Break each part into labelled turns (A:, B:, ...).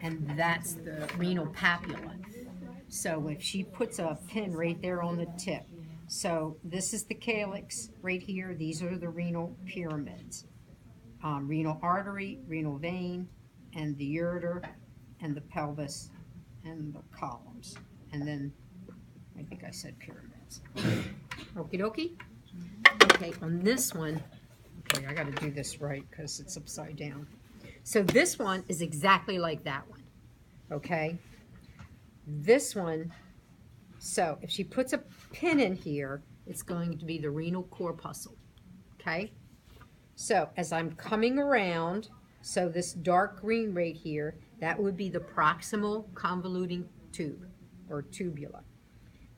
A: and that's the renal papilla. So if she puts a pin right there on the tip, so this is the calyx right here. These are the renal pyramids. Renal artery, renal vein, and the ureter, and the pelvis, and the columns. And then, I think I said pyramids. Okie dokie. Okay, on this one, okay, I gotta do this right because it's upside down. So this one is exactly like that one, okay? This one, so if she puts a pin in here, it's going to be the renal corpuscle, okay? So as I'm coming around, so this dark green right here, that would be the proximal convoluting tube or tubula.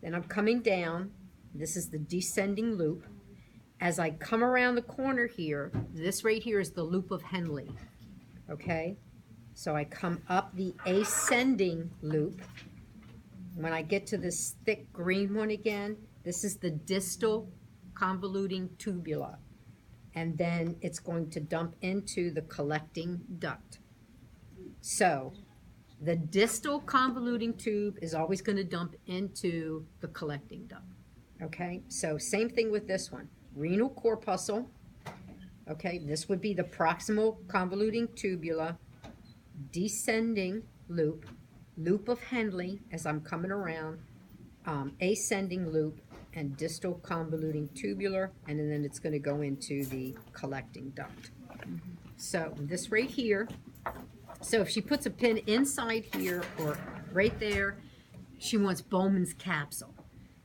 A: Then I'm coming down, this is the descending loop. As I come around the corner here, this right here is the loop of Henle, okay? So I come up the ascending loop. When I get to this thick green one again, this is the distal convoluting tubula. And then it's going to dump into the collecting duct. So the distal convoluting tube is always going to dump into the collecting duct. Okay, so same thing with this one. Renal corpuscle. Okay, this would be the proximal convoluting tubula, descending loop, loop of Henle as I'm coming around, ascending loop, and distal convoluting tubular, and then it's going to go into the collecting duct. So this right here, so if she puts a pin inside here or right there, she wants Bowman's capsule.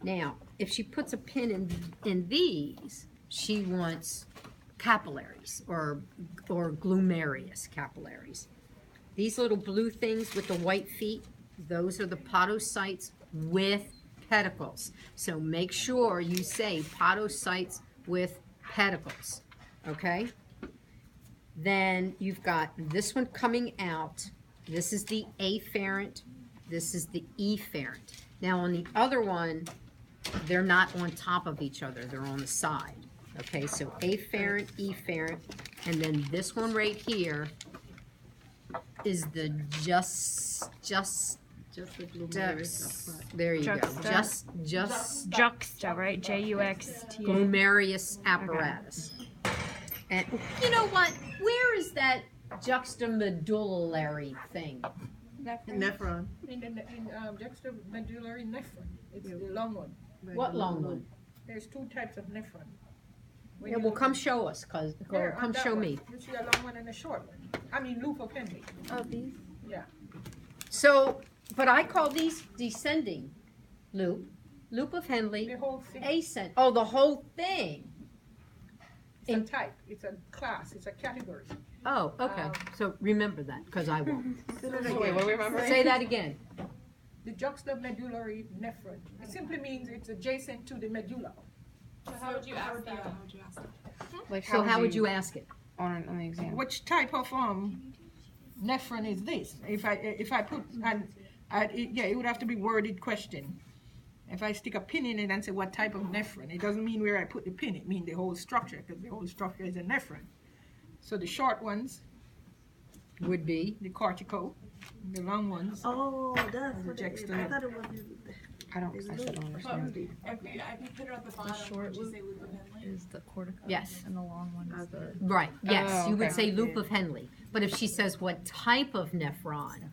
A: Now, if she puts a pin in these, she wants capillaries or glomerulus capillaries. These little blue things with the white feet, those are the podocytes with pedicles. So make sure you say podocytes with pedicles, okay? Then you've got this one coming out. This is the afferent. This is the efferent. Now on the other one, they're not on top of each other. They're on the side. Okay, so afferent, efferent, and then this one right here is the there you go.
B: Juxta, right? Juxta.
A: Glomerulus apparatus. And you know what? Where is that juxtamedullary thing?
C: Nephron.
D: In juxtamedullary nephron. It's the long one.
A: What long one?
D: There's two types of nephron.
A: Yeah, well, come show us, come show me.
D: You see a long one and a short one. I mean, loop of Henle.
C: Oh, these?
D: Yeah.
A: So, but I call these descending loop, loop of Henle,
D: The whole thing.
A: ascent. Oh, the whole thing.
D: It's a type. It's a class. It's a category.
A: Oh, okay. So remember that, because I won't.
C: Wait, what remember?
A: Say that again.
D: The juxtamedullary nephron. It simply means it's adjacent to the medulla.
E: So how would you ask that?
C: Like
A: So how would you ask it?
C: on the exam?
D: Which type of nephron is this? If I put it would have to be worded question. If I stick a pin in it and say what type of nephron, it doesn't mean where I put the pin. It means the whole structure, because the whole structure is a nephron. So the short ones
A: Would be.
D: the cortical, the long ones.
F: Oh, that's
D: The
F: what it is.
D: juxta-
F: I thought it was.
C: I still don't understand.
E: If you put it at the bottom, would you say loop of Henle?
B: Is the cortical.
A: Yes.
B: And the long one is the.
A: Right, yes,
C: Oh,
A: you would
C: okay.
A: say loop of Henle. But if she says what type of nephron,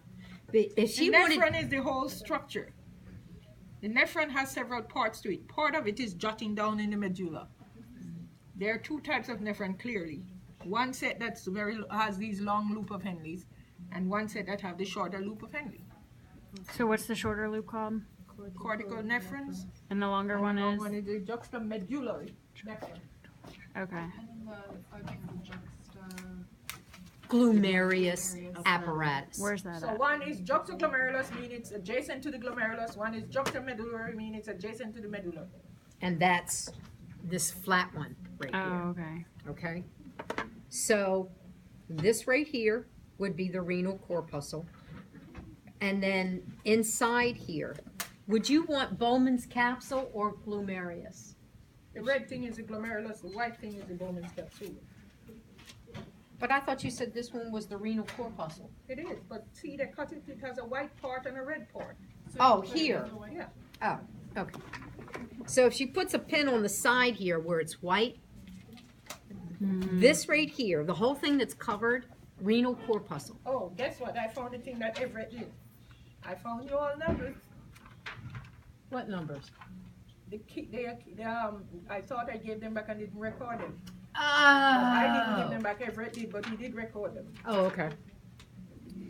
A: if she
D: The
A: wanted,
D: nephron is the whole structure. The nephron has several parts to it. Part of it is jutting down in the medulla. There are two types of nephron clearly. One set that's has these long loop of Henle's, and one set that have the shorter loop of Henle.
B: So what's the shorter loop called?
D: Cortical nephrons.
B: And the longer one
D: and the long
B: is?
D: one is the juxtamedullary nephron.
B: Okay.
E: And then the other thing, the juxta.
A: glomerulus apparatus.
B: Where's that
D: So
B: at?
D: one is juxtaglomerulus, meaning it's adjacent to the glomerulus. One is juxtamedullary, meaning it's adjacent to the medulla.
A: And that's this flat one right here,
B: Oh, okay.
A: okay? So this right here would be the renal corpuscle. And then inside here, would you want Bowman's capsule or glomerulus?
D: The red thing is the glomerulus, the white thing is the Bowman's capsule.
A: But I thought you said this one was the renal corpuscle.
D: It is, but see, they cut it, it has a white part and a red part.
A: Oh, here.
D: Yeah.
A: Oh, okay. So if she puts a pin on the side here where it's white, this right here, the whole thing that's covered, renal corpuscle.
D: Oh, guess what? I found the thing that Everett did. I found you all numbers.
A: What numbers?
D: I thought I gave them back and didn't record them.
A: Oh.
D: I didn't give them back, Everett did, but he did record them.
A: Oh, okay.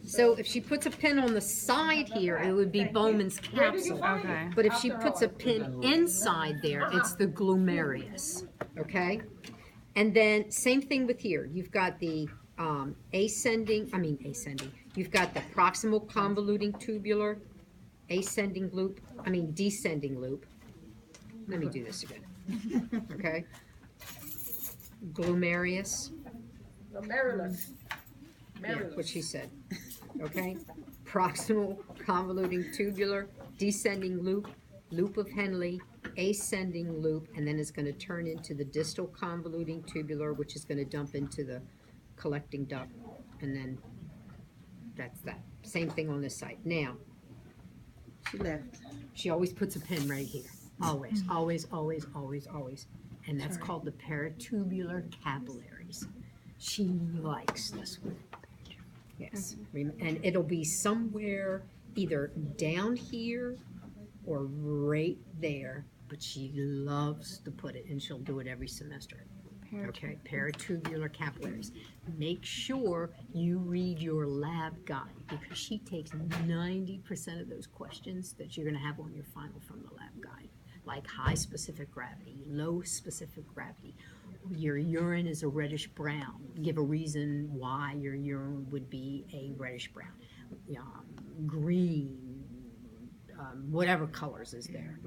A: So if she puts a pin on the side here, it would be Bowman's
D: Where did you
A: capsule.
D: find
B: Okay.
D: it?
A: But if she
D: After
A: puts
D: all.
A: a pin inside there, it's the glomerulus, okay? And then same thing with here. You've got the ascending, you've got the proximal convoluting tubular, descending loop. Let me do this again, okay? Glomerulus,
D: Glomerulus.
A: yeah, what she said, okay? Proximal convoluting tubular, descending loop, loop of Henle, ascending loop, and then it's going to turn into the distal convoluting tubular, which is going to dump into the collecting duct, and then that's that. Same thing on this side. Now,
F: She left.
A: she always puts a pin right here. Always, always, always, always, always. And that's called the paratubular capillaries. She likes this one. Yes. And it'll be somewhere either down here or right there, but she loves to put it, and she'll do it every semester. Okay, paratubular capillaries. Make sure you read your lab guide, because she takes 90% of those questions that you're going to have on your final from the lab guide, like high specific gravity, low specific gravity. Your urine is a reddish brown. Give a reason why your urine would be a reddish brown. Green, whatever colors is there.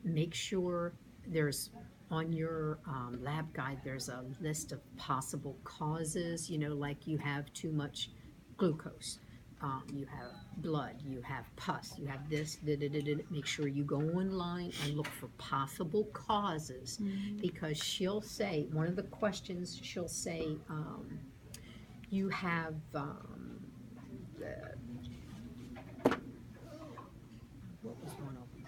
A: Make sure there's on your lab guide, there's a list of possible causes, like you have too much glucose, you have blood, you have pus, you have this, make sure you go online and look for possible causes, because she'll say, one of the questions she'll say, you have what was one of them?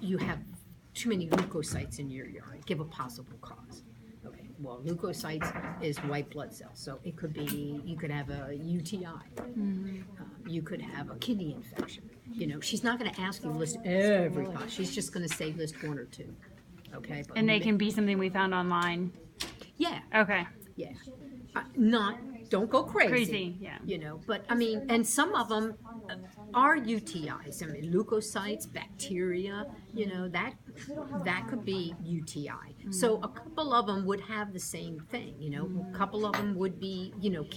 A: You have too many leukocytes in your urine. Give a possible cause. Okay, well, leukocytes is white blood cells, so it could be, you could have a UTI. You could have a kidney infection. She's not going to ask you to list every cause. She's just going to say list one or two. Okay? But
B: And they can be something we found online.
A: Yeah,
B: Okay.
A: yeah. Don't go
B: Crazy, yeah.
A: But and some of them are UTIs. Leukocytes, bacteria, that could be UTI. So a couple of them would have the same thing, a couple of them would be,